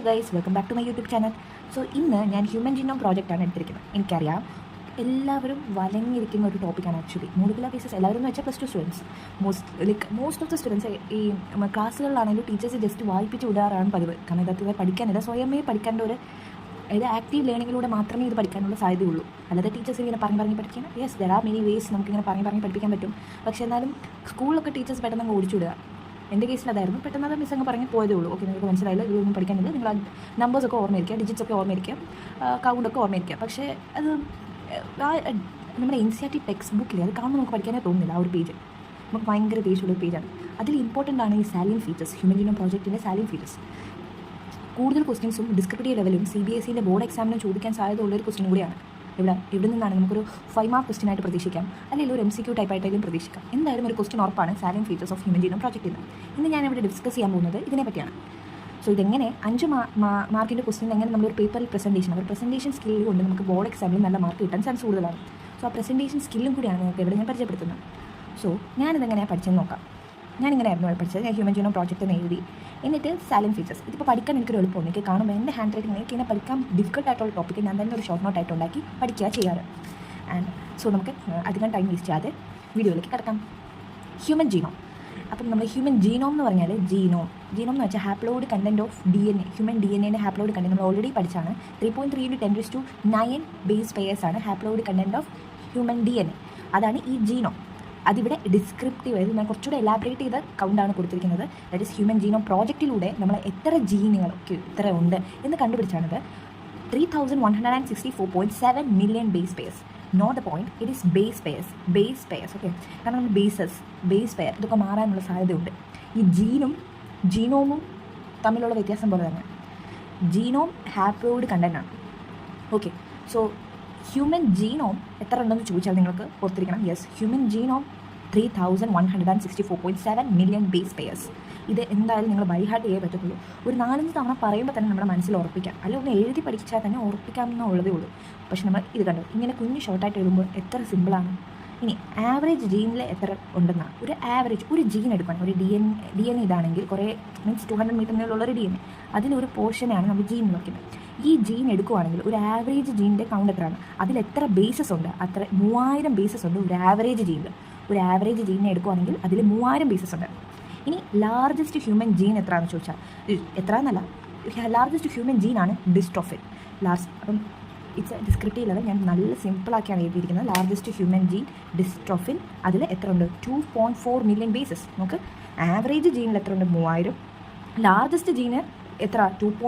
Hello guys, welcome back to my YouTube channel. So ഇന്ന് ഞാൻ human genome പ്രോജക്റ്റാണ് എടുത്തിരിക്കുന്നത്. എനിക്കറിയാം എല്ലാവരും വലങ്ങിയിരിക്കുന്ന ഒരു ടോപ്പിക്കാണ് ആക്ച്വലി. മോളിക്കുലർ ബേസിസ് എല്ലാവരും എന്ന് വെച്ചാൽ +2 students, most of the students ഈ ക്ലാസ്സുകളിലാണെങ്കിലും ടീച്ചേഴ്സ് ജസ്റ്റ് വായിപ്പിച്ച് വിടാറാണ് പതിവ്. കാരണം ഇതൊക്കെ പഠിക്കാനില്ല, സ്വയമേ പഠിക്കേണ്ട ഒരു ആക്റ്റീവ് ലേണിങ്ങിലൂടെ മാത്രമേ ഇത് പഠിക്കാനുള്ള സാധ്യതയുള്ളൂ. അല്ലാതെ ടീച്ചേഴ്സ് ഇങ്ങനെ പറഞ്ഞ് പഠിക്കാൻ, yes there are many vase നമുക്കിങ്ങനെ പറഞ്ഞ് പഠിപ്പിക്കാൻ പറ്റും. പക്ഷേ എന്നാലും സ്കൂളിലൊക്കെ ടീച്ചേഴ്സ് പെട്ടെന്ന് ഓടിച്ചു വിടുക. എൻ്റെ കേസിൽ അതായിരുന്നു. പെട്ടെന്ന് അത് മിസ് അങ്ങ് പറഞ്ഞ് പോയതേ ഉള്ളൂ. ഓക്കെ, നിങ്ങൾക്ക് മനസ്സിലായില്ല, ഇതൊന്നും പഠിക്കാനില്ല, നിങ്ങൾ നമ്പേഴ്സൊക്കെ ഓർമ്മയിരിക്കുക, ഡിജിറ്റ്സൊക്കെ ഓർമ്മയിരിക്കുക, കൗണ്ടൊക്കെ ഓർമ്മയിരിക്കുക. പക്ഷേ അത് നമ്മുടെ NCERT ടെക്സ്റ്റ് ബുക്കിൽ അത് കാണുമ്പോൾ നമുക്ക് പഠിക്കാനേ തോന്നുന്നില്ല. ആ ഒരു പേജ് നമുക്ക് ഭയങ്കര ദേഷ്യമുള്ള ഒരു പേജാണ്. അതിൽ ഇമ്പോർട്ടൻ്റ് ആണ് ഈ സാലിയൻ ഫീച്ചേഴ്സ്, ഹ്യൂമൻ ജീനോം പ്രോജക്റ്റിൻ്റെ സാലിയൻ ഫീച്ചേഴ്സ്. കൂടുതൽ ക്വസ്റ്റ്യൻസും ഡിസ്ക്രിപ്റ്റീവ് ലെവലും CBSEൻ്റെ ബോർഡ് എക്സാമിനും ചോദിക്കാൻ സാധ്യതയുള്ളൊരു ക്വസ്റ്റ്യൻ കൂടിയാണ്. ഇവിടെ നിന്നാണ് നമുക്കൊരു 5 മാർക്ക് ക്വസ്റ്റ്യൻ ആയിട്ട് പ്രതീക്ഷിക്കാം, അല്ലെങ്കിൽ ഒരു MCQ ടൈപ്പായിട്ടായാലും പ്രതീക്ഷിക്കാം. എന്തായാലും ഒരു ക്വസ്റ്റ്യൻ ഉറപ്പാണ് salient features of human genome പ്രോജക്റ്റിൽ നിന്ന്. ഇന്ന് ഞാനിവിടെ ഡിസ്കസ് ചെയ്യാൻ പോകുന്നത് ഇതിനെ പറ്റിയാണ്. സോ ഇതെങ്ങനെ 5 മാർക്കിൻ്റെ ക്വസ്റ്റ്യൻ എങ്ങനെ നമ്മളൊരു പേപ്പറിൽ പ്രസൻറ്റേഷൻ സ്കില്ല് കൊണ്ട് നമുക്ക് ബോർഡ് എക്സാമിൽ നല്ല മാർക്ക് കിട്ടാൻ ചാൻസ് കൂടുതലാണ്. സോ ആ പ്രസൻറ്റേഷൻ സ്കില്ലും കൂടിയാണ് നിങ്ങൾക്ക് ഇവിടെ ഞാൻ പരിചയപ്പെടുത്തുന്നത്. സോ ഞാനിതെങ്ങനെയാണ് പഠിച്ചെന്ന് നോക്കാം. ഞാനിങ്ങനെയായിരുന്നു പഠിച്ചത്. ഞാൻ ഹ്യൂമൻ ജീനോം പ്രോജക്റ്റ് എന്ന് എഴുതി, എന്നിട്ട് സാലിയൻ ഫീച്ചേഴ്സ്. ഇതിപ്പോൾ പഠിക്കാൻ എനിക്കൊരു എളുപ്പമാണ്. എനിക്ക് കാണുമ്പോൾ എൻ്റെ ഹാൻഡ് റൈറ്റിംഗ് എനിക്ക് ഇങ്ങനെ പഠിക്കാൻ ഡിഫിക്കൽട്ടായിട്ടുള്ള ടോപ്പിക്ക് ഞാൻ തന്നെ ഒരു ഷോർട്ട് നോട്ടായിട്ട് ഉണ്ടാക്കി പഠിക്കുക ചെയ്യാറ്. ആൻഡ് സോ നമുക്ക് അധികം ടൈം വേസ്റ്റ് ചെയ്യാതെ വീഡിയോയിലേക്ക് കിടക്കാം. Human genome. അപ്പം നമ്മൾ ഹ്യൂമൻ ജീനോം എന്ന് പറഞ്ഞാൽ ജീനോം എന്ന് വെച്ചാൽ haploid content of DNA. Human DNAൻ്റെ ഹാപ്ലോയിഡ് കണ്ടൻറ്റ് നമ്മൾ ഓൾറെഡി പഠിച്ചാണ്. 3.3 × 10⁹ ബേസ് പെയേഴ്സാണ് haploid content of human DNA. അതാണ് ഈ ജീനോം. അതിവിടെ ഡിസ്ക്രിപ്റ്റീവ് ആയത് ഞാൻ കുറച്ചുകൂടെ എലാബറേറ്റ് ചെയ്ത കൗണ്ടാണ് കൊടുത്തിരിക്കുന്നത്. ദാറ്റ് ഈസ് ഹ്യൂമൻ ജീനോം പ്രോജക്റ്റിലൂടെ നമ്മൾ എത്ര ജീനുകളൊക്കെ ഇത്ര ഉണ്ട് എന്ന് കണ്ടുപിടിച്ചാണിത്. 3164.7 million base pairs. Note the point, it is base pairs. Okay, കാരണം നമ്മൾ ബേസ് പെയർ ഇതൊക്കെ മാറാനുള്ള സാധ്യതയുണ്ട്. ഈ ജീനോമും തമ്മിലുള്ള വ്യത്യാസം പോലെ തന്നെ ജീനോം ഹാപ്ലോയിഡ് കണ്ടൻ്റാണ്. ഓക്കെ, സോ ഹ്യൂമൻ ജീനോം എത്ര ഉണ്ടെന്ന് ചോദിച്ചാൽ നിങ്ങൾക്ക് ഓർത്തിരിക്കണം. Yes, human genome 3164.7 million base pairs. ഇത് എന്തായാലും നിങ്ങൾ ബൈ ഹാർട്ട് ചെയ്യേ പറ്റത്തുള്ളൂ. ഒരു 4-5 തവണ പറയുമ്പോൾ തന്നെ നമ്മുടെ മനസ്സിൽ ഉറപ്പിക്കാം, അല്ലെങ്കിൽ ഒന്ന് എഴുതി പഠിച്ചാൽ തന്നെ ഉറപ്പിക്കാമെന്നുള്ളതേ ഉള്ളൂ. പക്ഷെ നമ്മൾ ഇത് കണ്ടു, ഇങ്ങനെ കുഞ്ഞ് ഷോർട്ടായിട്ട് എഴുതുമ്പോൾ എത്ര സിമ്പിളാണ്. ഇനി ആവറേജ് ജീനിൽ എത്ര ഉണ്ടെന്നാണ് ഒരു ജീൻ എടുക്കുകയാണ്. ഒരു DNA ഇതാണെങ്കിൽ കുറേ മീൻസ് 200 മീറ്ററിനുള്ളിലുള്ള ഒരു DNA, അതിലൊരു പോർഷനെയാണ് നമ്മൾ ജീൻ എന്ന് വയ്ക്കുന്നത്. ഈ ജീൻ എടുക്കുകയാണെങ്കിൽ ഒരു ആവറേജ് ജീനിൻ്റെ കൗണ്ട് എത്രയാണ്, അതിൽ എത്ര ബേസസ് ഉണ്ട്, അത്ര 3000 ബേസസ് ഉണ്ട് ഒരു ആവറേജ് ജീനിൽ. ഒരു ആവറേജ് ജീനിനെ എടുക്കുകയാണെങ്കിൽ അതിൽ 3000 ബേസസ് ഉണ്ട്. ഇനി ലാർജസ്റ്റ് ഹ്യൂമൻ ജീൻ എത്രയാണെന്ന് ചോദിച്ചാൽ, എത്രയെന്നല്ല, ലാർജസ്റ്റ് ഹ്യൂമൻ ജീനാണ് ഡിസ്ട്രോഫിൻ. അപ്പം ഇറ്റ്സ് ഡിസ്ക്രിപ്റ്റീവ് ലെവൽ ഞാൻ നല്ല സിമ്പിളാക്കിയാണ് എഴുതിയിരിക്കുന്നത്. ലാർജസ്റ്റ് ഹ്യൂമൻ ജീൻ ഡിസ്ട്രോഫിൻ, അതിൽ എത്ര ഉണ്ട്, 2.4 മില്യൺ ബേസസ്. നമുക്ക് ആവറേജ് ജീനിൽ എത്ര ഉണ്ട്, 3000. ലാർജസ്റ്റ് ജീന് എത്ര, 2.